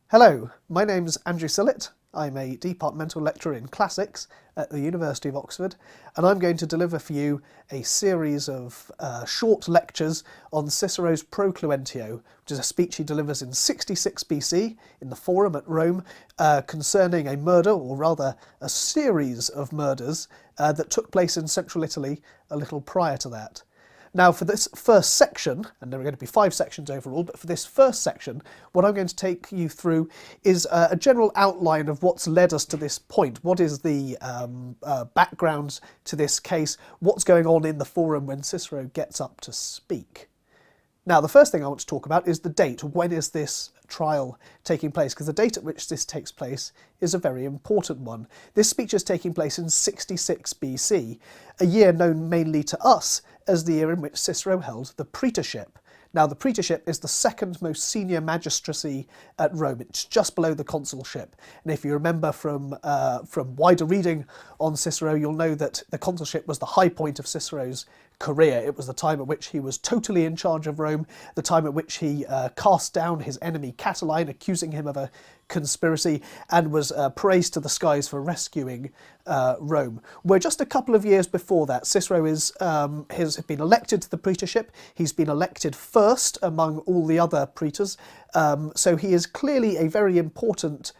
Hello, my name's Andrew Sillett. I'm a departmental lecturer in classics at the University of Oxford, and I'm going to deliver for you a series of short lectures on Cicero's Pro Cluentio, which is a speech he delivers in 66 BC in the Forum at Rome concerning a murder, or rather a series of murders, that took place in central Italy a little prior to that. Now for this first section, and there are going to be 5 sections overall, but for this first section, what I'm going to take you through is a general outline of what's led us to this point. What is the background to this case? What's going on in the forum when Cicero gets up to speak? Now, the first thing I want to talk about is the date. When is this trial taking place? Because the date at which this takes place is a very important one. This speech is taking place in 66 BC, a year known mainly to us as the year in which Cicero held the praetorship. Now, the praetorship is the second most senior magistracy at Rome. It's just below the consulship. And if you remember from wider reading on Cicero, you'll know that the consulship was the high point of Cicero's career. It was the time at which he was totally in charge of Rome, the time at which he cast down his enemy Catiline, accusing him of a conspiracy, and was praised to the skies for rescuing Rome. We're just a couple of years before that. Cicero has been elected to the praetorship. He's been elected first among all the other praetors, so he is clearly a very important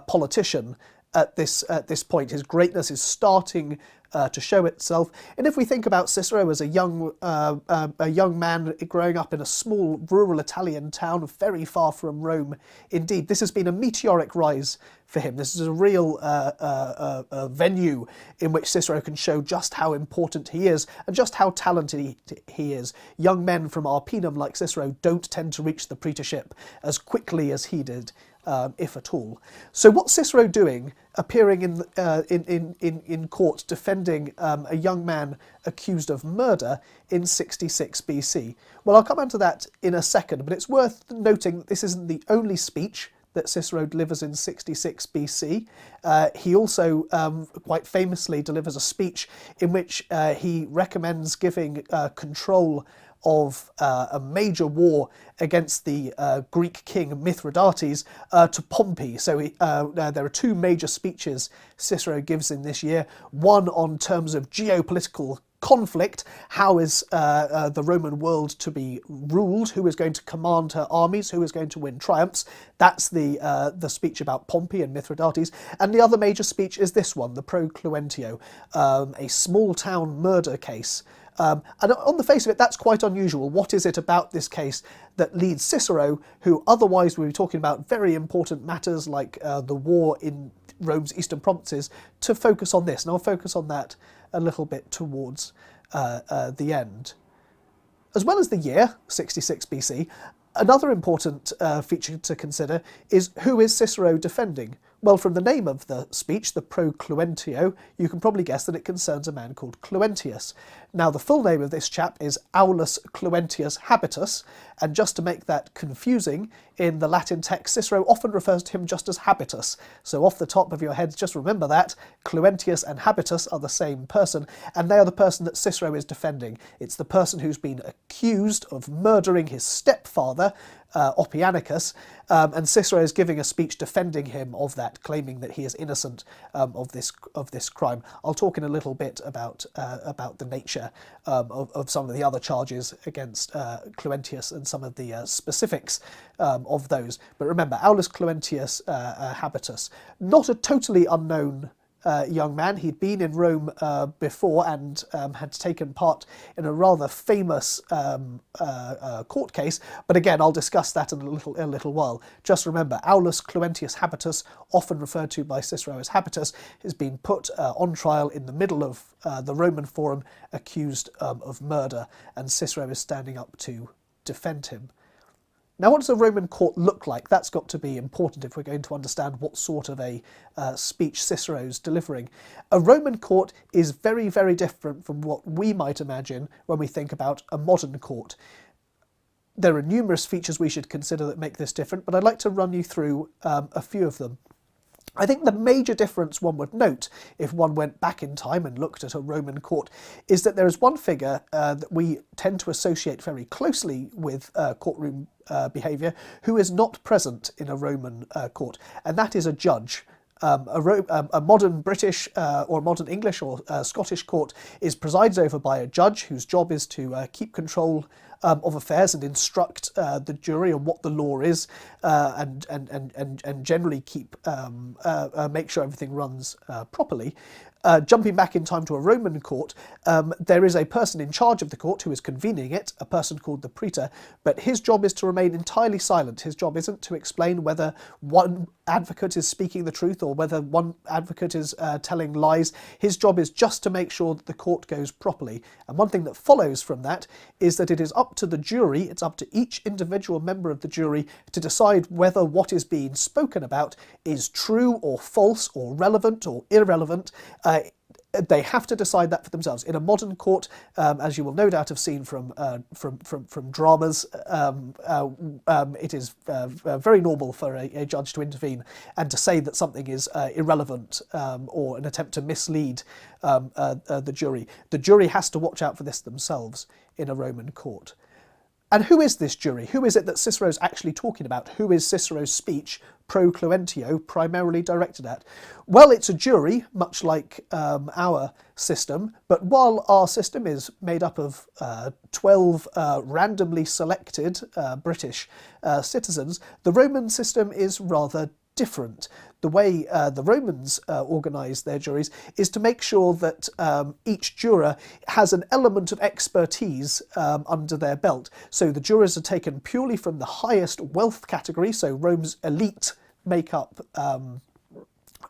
politician at this point. His greatness is starting to show itself. And if we think about Cicero as a young man growing up in a small rural Italian town very far from Rome, indeed, this has been a meteoric rise for him. This is a real venue in which Cicero can show just how important he is and just how talented he is. Young men from Arpinum like Cicero don't tend to reach the praetorship as quickly as he did, if at all. So what's Cicero doing, appearing in court defending a young man accused of murder in 66 BC? Well, I'll come on to that in a second, but it's worth noting that this isn't the only speech that Cicero delivers in 66 BC. He also quite famously delivers a speech in which he recommends giving control of a major war against the Greek king Mithridates to Pompey. So there are 2 major speeches Cicero gives in this year, one on terms of geopolitical conflict. How is the Roman world to be ruled? Who is going to command her armies? Who is going to win triumphs? That's the speech about Pompey and Mithridates. And the other major speech is this one, the Pro Cluentio, a small town murder case. And on the face of it, that's quite unusual. What is it about this case that leads Cicero, who otherwise would be talking about very important matters like the war in Rome's eastern provinces, to focus on this? And I'll focus on that a little bit towards the end. As well as the year, 66 BC, another important feature to consider is who is Cicero defending? Well, from the name of the speech, the Pro Cluentio, you can probably guess that it concerns a man called Cluentius. Now, the full name of this chap is Aulus Cluentius Habitus, and just to make that confusing, in the Latin text, Cicero often refers to him just as Habitus. So off the top of your heads, just remember that. Cluentius and Habitus are the same person, and they are the person that Cicero is defending. It's the person who's been accused of murdering his stepfather, Oppianicus, and Cicero is giving a speech defending him of that, claiming that he is innocent of this crime. I'll talk in a little bit about the nature of some of the other charges against Cluentius and some of the specifics of those. But remember, Aulus Cluentius Habitus, not a totally unknown young man. He'd been in Rome before and had taken part in a rather famous court case, but again, I'll discuss that in a little while. Just remember, Aulus Cluentius Habitus, often referred to by Cicero as Habitus, has been put on trial in the middle of the Roman Forum, accused of murder, and Cicero is standing up to defend him. Now, what does a Roman court look like? That's got to be important if we're going to understand what sort of a speech Cicero's delivering. A Roman court is very, very different from what we might imagine when we think about a modern court. There are numerous features we should consider that make this different, but I'd like to run you through a few of them. I think the major difference one would note if one went back in time and looked at a Roman court is that there is one figure that we tend to associate very closely with courtroom behaviour who is not present in a Roman court, and that is a judge. A modern British or modern English or Scottish court is presided over by a judge whose job is to keep control of affairs and instruct the jury on what the law is, and generally make sure everything runs properly. Jumping back in time to a Roman court, there is a person in charge of the court who is convening it, a person called the praetor, but his job is to remain entirely silent. His job isn't to explain whether one advocate is speaking the truth or whether one advocate is telling lies. His job is just to make sure that the court goes properly. And one thing that follows from that is that it is up to the jury, it's up to each individual member of the jury to decide whether what is being spoken about is true or false or relevant or irrelevant. They have to decide that for themselves. In a modern court, as you will no doubt have seen from dramas, it is very normal for a judge to intervene and to say that something is irrelevant or an attempt to mislead the jury. The jury has to watch out for this themselves in a Roman court. And who is this jury? Who is it that Cicero's actually talking about? Who is Cicero's speech, Pro Cluentio, primarily directed at? Well, it's a jury, much like our system, but while our system is made up of 12 randomly selected British citizens, the Roman system is rather different. The way the Romans organise their juries is to make sure that each juror has an element of expertise under their belt. So the jurors are taken purely from the highest wealth category, so Rome's elite make up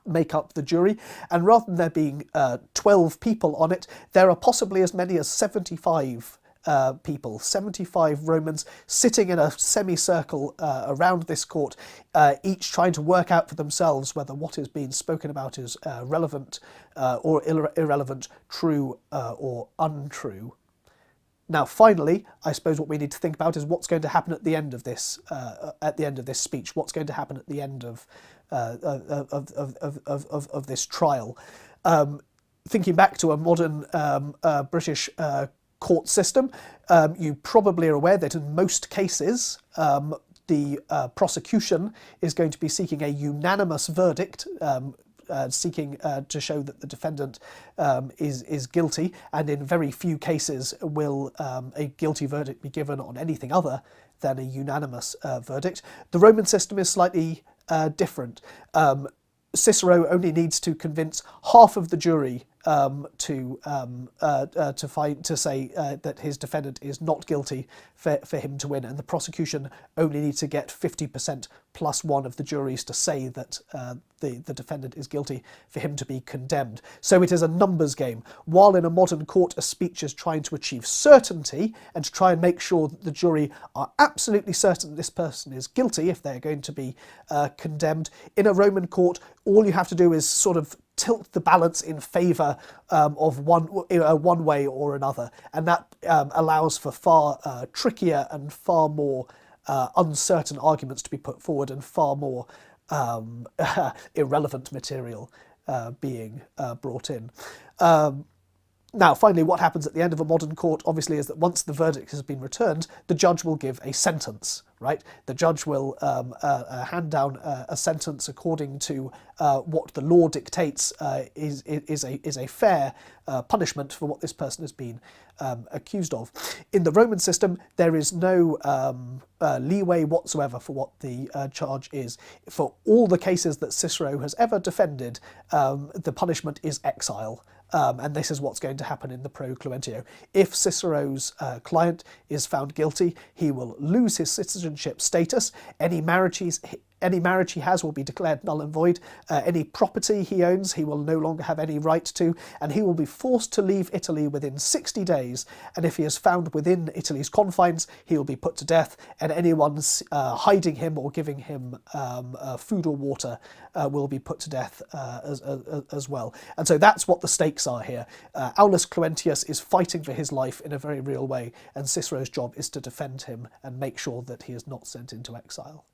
the jury, and rather than there being 12 people on it, there are possibly as many as 75 people, 75 Romans sitting in a semicircle around this court, each trying to work out for themselves whether what is being spoken about is relevant or irrelevant, true or untrue. Now, finally, I suppose what we need to think about is what's going to happen at the end of this speech. What's going to happen at the end of this trial? Thinking back to a modern British court system, you probably are aware that in most cases the prosecution is going to be seeking a unanimous verdict, seeking to show that the defendant is guilty, and in very few cases will a guilty verdict be given on anything other than a unanimous verdict. The Roman system is slightly different. Cicero only needs to convince half of the jury to say that his defendant is not guilty for him to win, and the prosecution only needs to get 50% plus one of the juries to say that the defendant is guilty for him to be condemned. So it is a numbers game. While in a modern court a speech is trying to achieve certainty and to try and make sure that the jury are absolutely certain that this person is guilty if they're going to be condemned, in a Roman court all you have to do is sort of tilt the balance in favour of one way or another, and that allows for far trickier and far more uncertain arguments to be put forward and far more irrelevant material being brought in. Now, finally, what happens at the end of a modern court, obviously, is that once the verdict has been returned, the judge will give a sentence, right? The judge will hand down a sentence according to what the law dictates is a fair punishment for what this person has been accused of. In the Roman system, there is no leeway whatsoever for what the charge is. For all the cases that Cicero has ever defended, the punishment is exile. And this is what's going to happen in the Pro Cluentio. If Cicero's client is found guilty, he will lose his citizenship status. Any marriage he has will be declared null and void. Any property he owns, he will no longer have any right to, and he will be forced to leave Italy within 60 days. And if he is found within Italy's confines, he will be put to death, and anyone hiding him or giving him food or water will be put to death as well. And so that's what the stakes are here. Aulus Cluentius is fighting for his life in a very real way, and Cicero's job is to defend him and make sure that he is not sent into exile.